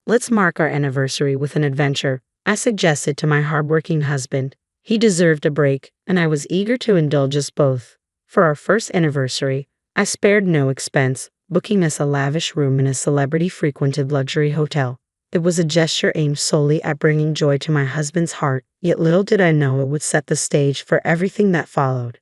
Let's mark our anniversary with an adventure, I suggested to my hardworking husband. He deserved a break, and I was eager to indulge us both. For our first anniversary, I spared no expense, booking us a lavish room in a celebrity-frequented luxury hotel. It was a gesture aimed solely at bringing joy to my husband's heart, yet little did I know it would set the stage for everything that followed.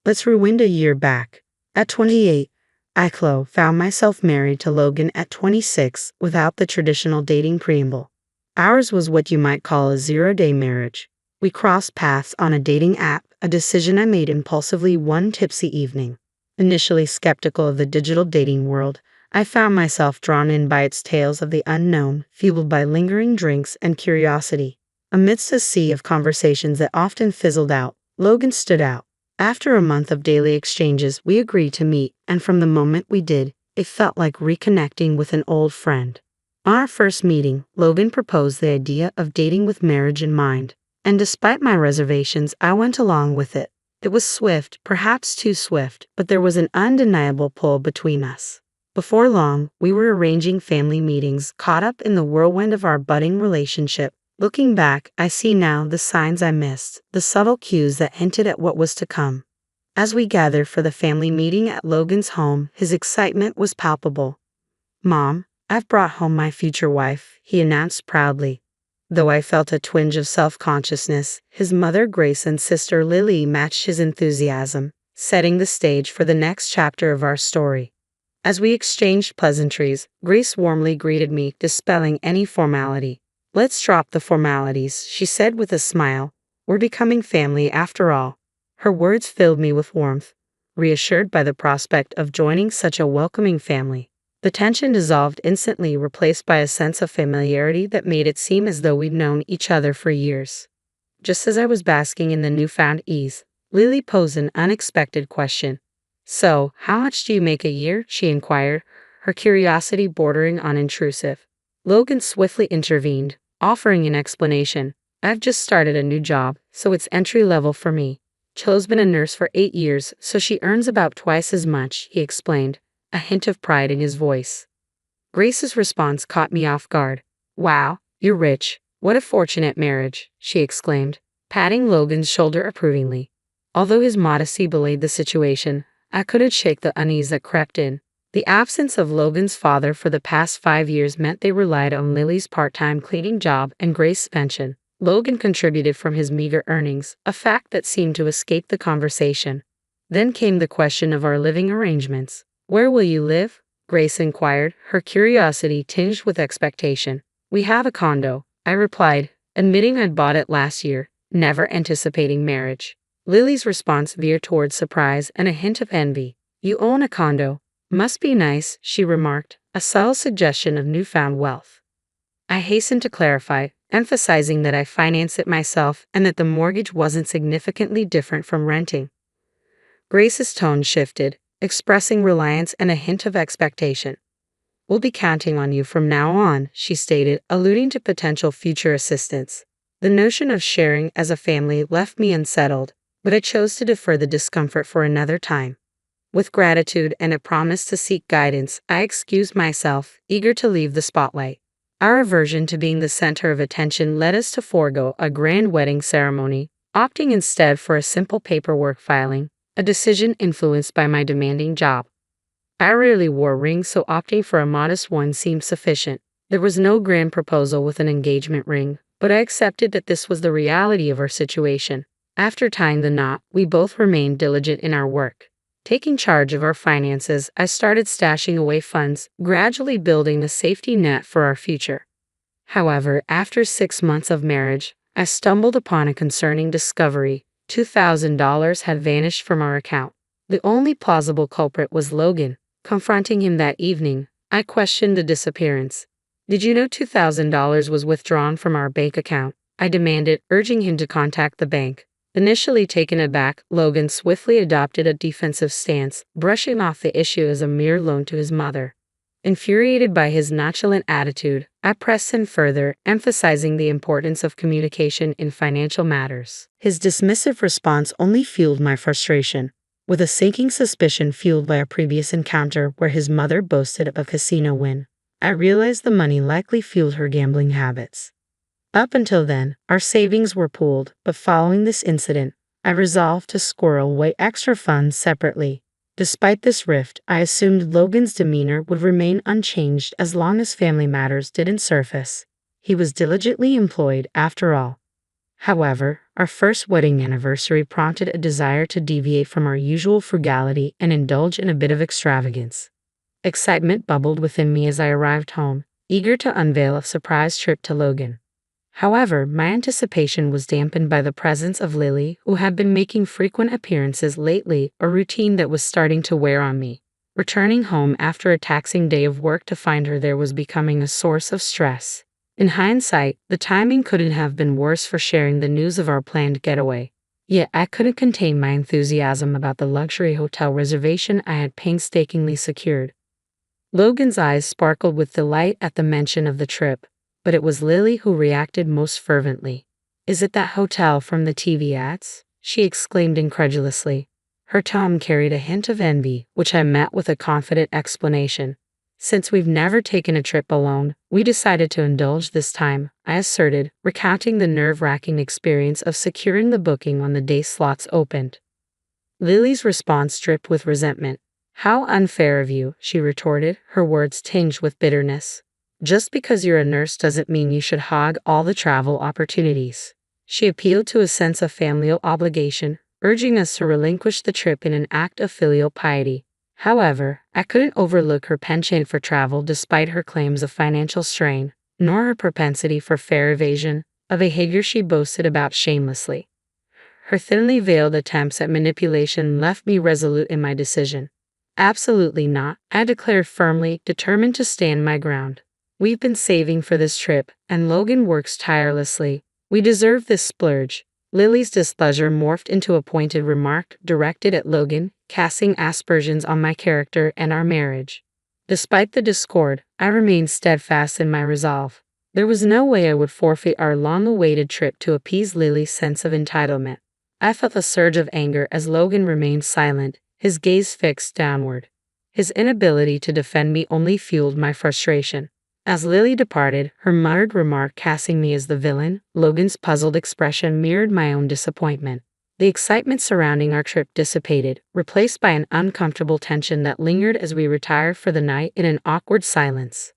Let's rewind a year back. At 28, I found myself married to Logan at 26 without the traditional dating preamble. Ours was what you might call a zero-day marriage. We crossed paths on a dating app, a decision I made impulsively one tipsy evening. Initially skeptical of the digital dating world, I found myself drawn in by its tales of the unknown, fueled by lingering drinks and curiosity. Amidst a sea of conversations that often fizzled out, Logan stood out. After a month of daily exchanges, we agreed to meet, and from the moment we did, it felt like reconnecting with an old friend. On our first meeting, Logan proposed the idea of dating with marriage in mind, and despite my reservations, I went along with it. It was swift, perhaps too swift, but there was an undeniable pull between us. Before long, we were arranging family meetings, caught up in the whirlwind of our budding relationship. Looking back, I see now the signs I missed, the subtle cues that hinted at what was to come. As we gathered for the family meeting at Logan's home, his excitement was palpable. "Mom, I've brought home my future wife," he announced proudly. Though I felt a twinge of self-consciousness, his mother Grace and sister Lily matched his enthusiasm, setting the stage for the next chapter of our story. As we exchanged pleasantries, Grace warmly greeted me, dispelling any formality. "Let's drop the formalities," she said with a smile. "We're becoming family after all." Her words filled me with warmth, reassured by the prospect of joining such a welcoming family. The tension dissolved instantly, replaced by a sense of familiarity that made it seem as though we'd known each other for years. Just as I was basking in the newfound ease, Lily posed an unexpected question. "So, how much do you make a year?" she inquired, her curiosity bordering on intrusive. Logan swiftly intervened, offering an explanation. "I've just started a new job, so it's entry level for me. Cho's been a nurse for 8 years, so she earns about twice as much," he explained, a hint of pride in his voice. Grace's response caught me off guard. "Wow, you're rich. What a fortunate marriage," she exclaimed, patting Logan's shoulder approvingly. Although his modesty belied the situation, I couldn't shake the unease that crept in. The absence of Logan's father for the past 5 years meant they relied on Lily's part-time cleaning job and Grace's pension. Logan contributed from his meager earnings, a fact that seemed to escape the conversation. Then came the question of our living arrangements. "Where will you live?" Grace inquired, her curiosity tinged with expectation. "We have a condo," I replied, admitting I'd bought it last year, never anticipating marriage. Lily's response veered towards surprise and a hint of envy. "You own a condo. Must be nice," she remarked, a subtle suggestion of newfound wealth. I hastened to clarify, emphasizing that I financed it myself and that the mortgage wasn't significantly different from renting. Grace's tone shifted, expressing reliance and a hint of expectation. "We'll be counting on you from now on," she stated, alluding to potential future assistance. The notion of sharing as a family left me unsettled, but I chose to defer the discomfort for another time. With gratitude and a promise to seek guidance, I excused myself, eager to leave the spotlight. Our aversion to being the center of attention led us to forego a grand wedding ceremony, opting instead for a simple paperwork filing, a decision influenced by my demanding job. I rarely wore rings, so opting for a modest one seemed sufficient. There was no grand proposal with an engagement ring, but I accepted that this was the reality of our situation. After tying the knot, we both remained diligent in our work. Taking charge of our finances, I started stashing away funds, gradually building a safety net for our future. However, after 6 months of marriage, I stumbled upon a concerning discovery. $2,000 had vanished from our account. The only plausible culprit was Logan. Confronting him that evening, I questioned the disappearance. "Did you know $2,000 was withdrawn from our bank account?" I demanded, urging him to contact the bank. Initially taken aback, Logan swiftly adopted a defensive stance, brushing off the issue as a mere loan to his mother. Infuriated by his nonchalant attitude, I pressed him further, emphasizing the importance of communication in financial matters. His dismissive response only fueled my frustration. With a sinking suspicion fueled by a previous encounter where his mother boasted of a casino win, I realized the money likely fueled her gambling habits. Up until then, our savings were pooled, but following this incident, I resolved to squirrel away extra funds separately. Despite this rift, I assumed Logan's demeanor would remain unchanged as long as family matters didn't surface. He was diligently employed, after all. However, our first wedding anniversary prompted a desire to deviate from our usual frugality and indulge in a bit of extravagance. Excitement bubbled within me as I arrived home, eager to unveil a surprise trip to Logan. However, my anticipation was dampened by the presence of Lily, who had been making frequent appearances lately, a routine that was starting to wear on me. Returning home after a taxing day of work to find her there was becoming a source of stress. In hindsight, the timing couldn't have been worse for sharing the news of our planned getaway. Yet I couldn't contain my enthusiasm about the luxury hotel reservation I had painstakingly secured. Logan's eyes sparkled with delight at the mention of the trip, but it was Lily who reacted most fervently. "Is it that hotel from the TV ads?" she exclaimed incredulously. Her tone carried a hint of envy, which I met with a confident explanation. "Since we've never taken a trip alone, we decided to indulge this time," I asserted, recounting the nerve-wracking experience of securing the booking on the day slots opened. Lily's response dripped with resentment. "How unfair of you," she retorted, her words tinged with bitterness. "Just because you're a nurse doesn't mean you should hog all the travel opportunities." She appealed to a sense of familial obligation, urging us to relinquish the trip in an act of filial piety. However, I couldn't overlook her penchant for travel despite her claims of financial strain, nor her propensity for fare evasion, a behavior she boasted about shamelessly. Her thinly veiled attempts at manipulation left me resolute in my decision. "Absolutely not," I declared firmly, determined to stand my ground. "We've been saving for this trip, and Logan works tirelessly. We deserve this splurge." Lily's displeasure morphed into a pointed remark directed at Logan, casting aspersions on my character and our marriage. Despite the discord, I remained steadfast in my resolve. There was no way I would forfeit our long-awaited trip to appease Lily's sense of entitlement. I felt a surge of anger as Logan remained silent, his gaze fixed downward. His inability to defend me only fueled my frustration. As Lily departed, her muttered remark casting me as the villain, Logan's puzzled expression mirrored my own disappointment. The excitement surrounding our trip dissipated, replaced by an uncomfortable tension that lingered as we retired for the night in an awkward silence.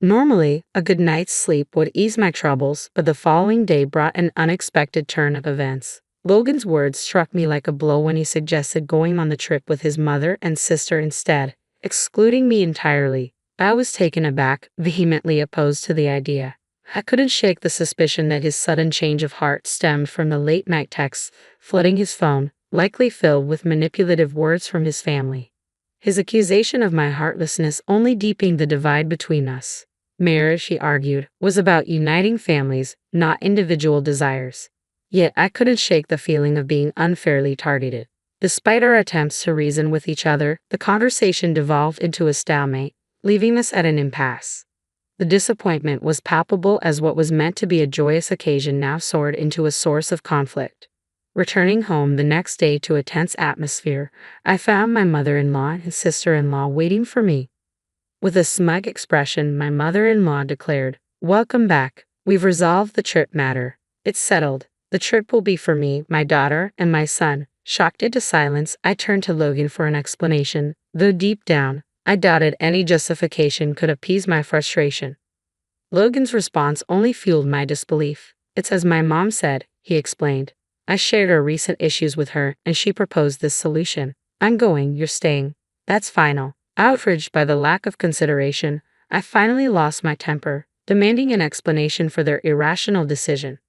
Normally, a good night's sleep would ease my troubles, but the following day brought an unexpected turn of events. Logan's words struck me like a blow when he suggested going on the trip with his mother and sister instead, excluding me entirely. I was taken aback, vehemently opposed to the idea. I couldn't shake the suspicion that his sudden change of heart stemmed from the late-night texts flooding his phone, likely filled with manipulative words from his family. His accusation of my heartlessness only deepened the divide between us. Marriage, he argued, was about uniting families, not individual desires. Yet I couldn't shake the feeling of being unfairly targeted. Despite our attempts to reason with each other, the conversation devolved into a stalemate, leaving us at an impasse. The disappointment was palpable as what was meant to be a joyous occasion now soared into a source of conflict. Returning home the next day to a tense atmosphere, I found my mother-in-law and sister-in-law waiting for me. With a smug expression, my mother-in-law declared, "Welcome back. We've resolved the trip matter. It's settled. The trip will be for me, my daughter, and my son." Shocked into silence, I turned to Logan for an explanation, though deep down, I doubted any justification could appease my frustration. Logan's response only fueled my disbelief. "It's as my mom said," he explained. "I shared our recent issues with her, and she proposed this solution. I'm going, you're staying. That's final." Outraged by the lack of consideration, I finally lost my temper, demanding an explanation for their irrational decision.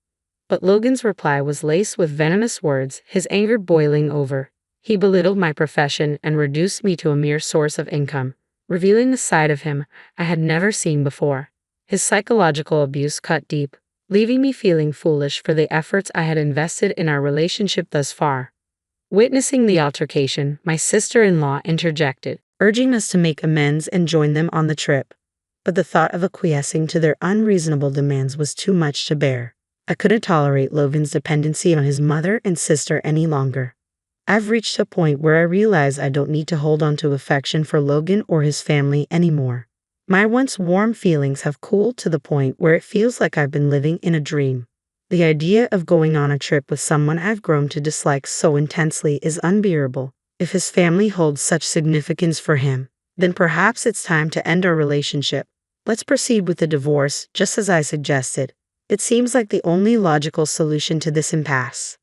But Logan's reply was laced with venomous words, his anger boiling over. He belittled my profession and reduced me to a mere source of income, revealing a side of him I had never seen before. His psychological abuse cut deep, leaving me feeling foolish for the efforts I had invested in our relationship thus far. Witnessing the altercation, my sister-in-law interjected, urging us to make amends and join them on the trip. But the thought of acquiescing to their unreasonable demands was too much to bear. I couldn't tolerate Logan's dependency on his mother and sister any longer. I've reached a point where I realize I don't need to hold on to affection for Logan or his family anymore. My once warm feelings have cooled to the point where it feels like I've been living in a dream. The idea of going on a trip with someone I've grown to dislike so intensely is unbearable. If his family holds such significance for him, then perhaps it's time to end our relationship. Let's proceed with the divorce, just as I suggested. It seems like the only logical solution to this impasse.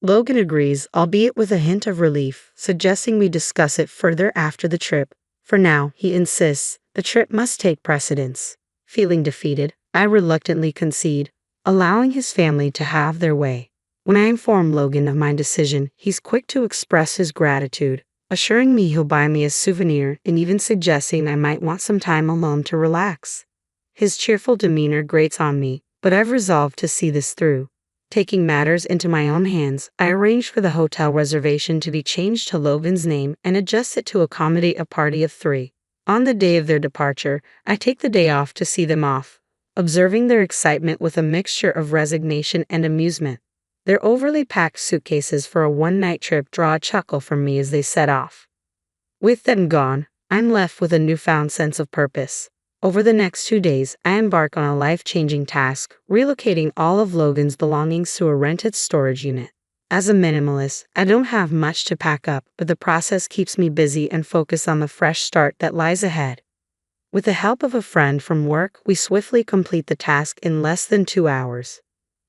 Logan agrees, albeit with a hint of relief, suggesting we discuss it further after the trip. For now, he insists, the trip must take precedence. Feeling defeated, I reluctantly concede, allowing his family to have their way. When I inform Logan of my decision, he's quick to express his gratitude, assuring me he'll buy me a souvenir and even suggesting I might want some time alone to relax. His cheerful demeanor grates on me, but I've resolved to see this through. Taking matters into my own hands, I arranged for the hotel reservation to be changed to Logan's name and adjusted to accommodate a party of 3. On the day of their departure, I take the day off to see them off, observing their excitement with a mixture of resignation and amusement. Their overly packed suitcases for a one-night trip draw a chuckle from me as they set off. With them gone, I'm left with a newfound sense of purpose. Over the next 2 days, I embark on a life-changing task, relocating all of Logan's belongings to a rented storage unit. As a minimalist, I don't have much to pack up, but the process keeps me busy and focused on the fresh start that lies ahead. With the help of a friend from work, we swiftly complete the task in less than 2 hours.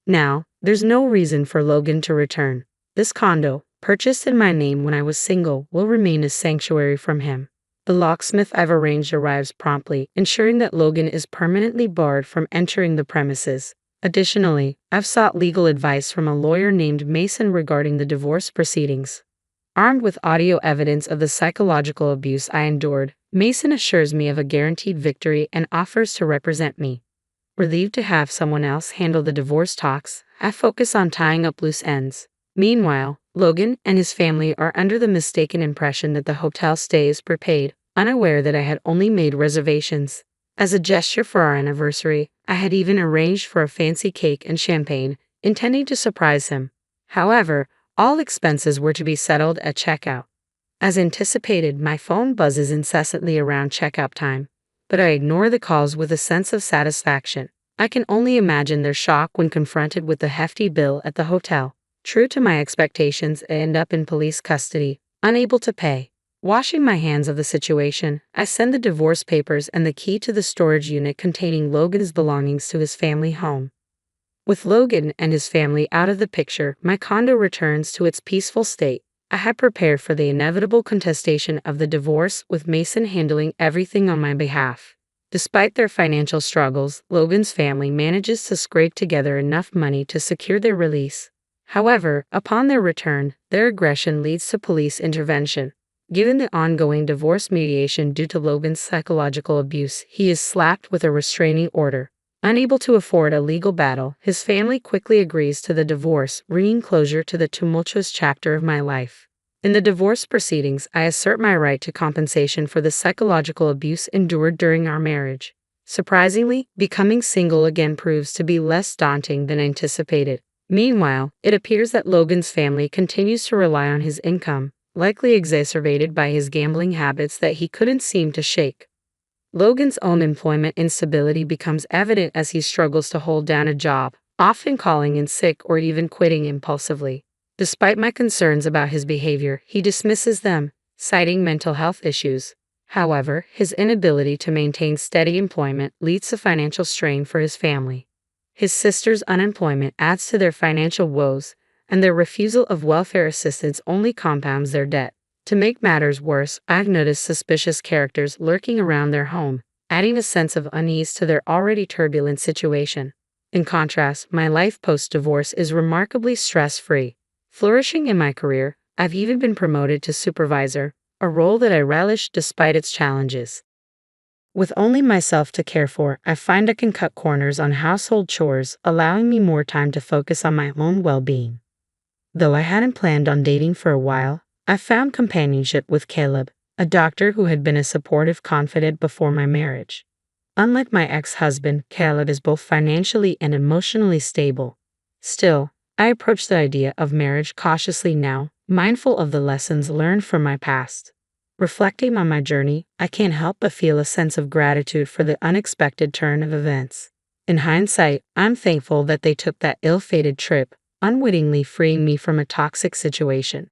Now, there's no reason for Logan to return. This condo, purchased in my name when I was single, will remain a sanctuary from him. The locksmith I've arranged arrives promptly, ensuring that Logan is permanently barred from entering the premises. Additionally, I've sought legal advice from a lawyer named Mason regarding the divorce proceedings. Armed with audio evidence of the psychological abuse I endured, Mason assures me of a guaranteed victory and offers to represent me. Relieved to have someone else handle the divorce talks, I focus on tying up loose ends. Meanwhile, Logan and his family are under the mistaken impression that the hotel stay is prepaid, unaware that I had only made reservations. As a gesture for our anniversary, I had even arranged for a fancy cake and champagne, intending to surprise him. However, all expenses were to be settled at checkout. As anticipated, my phone buzzes incessantly around checkout time, but I ignore the calls with a sense of satisfaction. I can only imagine their shock when confronted with the hefty bill at the hotel. True to my expectations, I end up in police custody, unable to pay. Washing my hands of the situation, I send the divorce papers and the key to the storage unit containing Logan's belongings to his family home. With Logan and his family out of the picture, my condo returns to its peaceful state. I had prepared for the inevitable contestation of the divorce, with Mason handling everything on my behalf. Despite their financial struggles, Logan's family manages to scrape together enough money to secure their release. However, upon their return, their aggression leads to police intervention. Given the ongoing divorce mediation due to Logan's psychological abuse, he is slapped with a restraining order. Unable to afford a legal battle, his family quickly agrees to the divorce, bringing closure to the tumultuous chapter of my life. In the divorce proceedings, I assert my right to compensation for the psychological abuse endured during our marriage. Surprisingly, becoming single again proves to be less daunting than anticipated. Meanwhile, it appears that Logan's family continues to rely on his income, likely exacerbated by his gambling habits that he couldn't seem to shake. Logan's own employment instability becomes evident as he struggles to hold down a job, often calling in sick or even quitting impulsively. Despite my concerns about his behavior, he dismisses them, citing mental health issues. However, his inability to maintain steady employment leads to financial strain for his family. His sister's unemployment adds to their financial woes, and their refusal of welfare assistance only compounds their debt. To make matters worse, I've noticed suspicious characters lurking around their home, adding a sense of unease to their already turbulent situation. In contrast, my life post-divorce is remarkably stress-free. Flourishing in my career, I've even been promoted to supervisor, a role that I relish despite its challenges. With only myself to care for, I find I can cut corners on household chores, allowing me more time to focus on my own well-being. Though I hadn't planned on dating for a while, I found companionship with Caleb, a doctor who had been a supportive confidant before my marriage. Unlike my ex-husband, Caleb is both financially and emotionally stable. Still, I approach the idea of marriage cautiously now, mindful of the lessons learned from my past. Reflecting on my journey, I can't help but feel a sense of gratitude for the unexpected turn of events. In hindsight, I'm thankful that they took that ill-fated trip, unwittingly freeing me from a toxic situation.